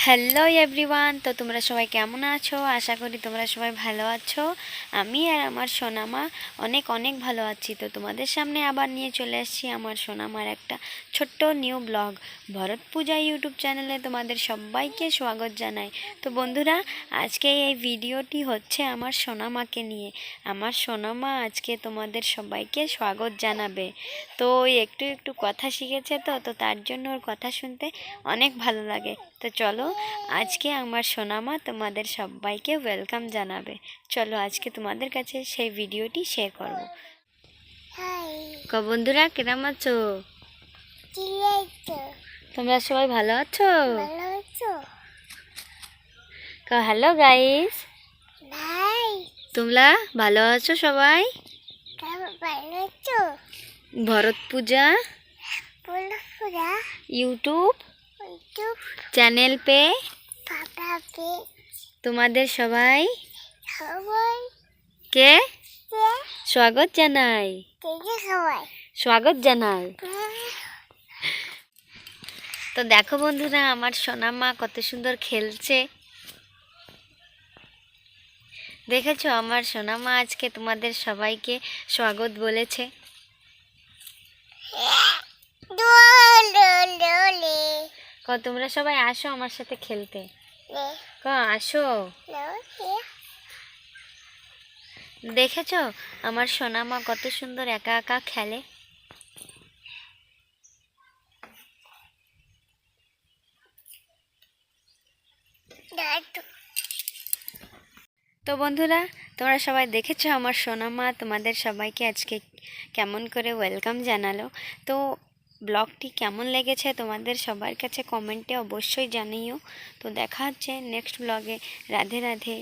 Hello everyone, তো তোমরা সবাই কেমন আছো? আশা করি তোমরা সবাই ভালো আছো। আমি আর আমার সোনামা অনেক অনেক ভালো আছি। তো তোমাদের সামনে আবার নিয়ে চলে এসেছি আমার সোনামার একটা ছোট্ট নিউ ব্লগ। ভরত পূজা ইউটিউব চ্যানেলে তোমাদের সবাইকে স্বাগত জানাই। তো বন্ধুরা, আজকে এই ভিডিওটি হচ্ছে আমার সোনামাকে নিয়ে। আমার সোনামা আজকে তোমাদের সবাইকে স্বাগত জানাবে। তো ওই একটু একটু কথা শিখেছে, তো তার জন্য ওর কথা শুনতে অনেক ভালো লাগে। তো চলো, আজকে আমার সোনামা তোমাদের সবাইকে ওয়েলকাম জানাবে। চলো আজকে তোমাদের কাছে সেই ভিডিওটি শেয়ার করব। বন্ধুরা, কেমন আছো? তোমরা সবাই ভালো আছো? হ্যালো গাইস, তোমরা ভালো আছো সবাই? ভরত পূজা ইউটিউব চ্যানেল পে তোমাদের সবাই কে স্বাগত জানাই। স্বাগত জানাই। তো দেখো বন্ধুরা, আমার সোনামা কত সুন্দর খেলছে। দেখেছো, আমার সোনামা আজকে তোমাদের সবাইকে স্বাগত বলেছে। তোমরা সবাই আসো আমার সাথে খেলতে। আসো। দেখেছো, আমার সোনামা কত সুন্দর একা একা খেলে। তো বন্ধুরা, তোমরা সবাই দেখেছো আমার সোনামা তোমাদের সবাইকে আজকে কেমন করে ওয়েলকাম জানালো। তো ব্লগটি কেমন লেগেছে তোমাদের সবার কাছে কমেন্টে অবশ্যই জানিও। তো দেখা হচ্ছে নেক্সট ব্লগে। রাধে রাধে।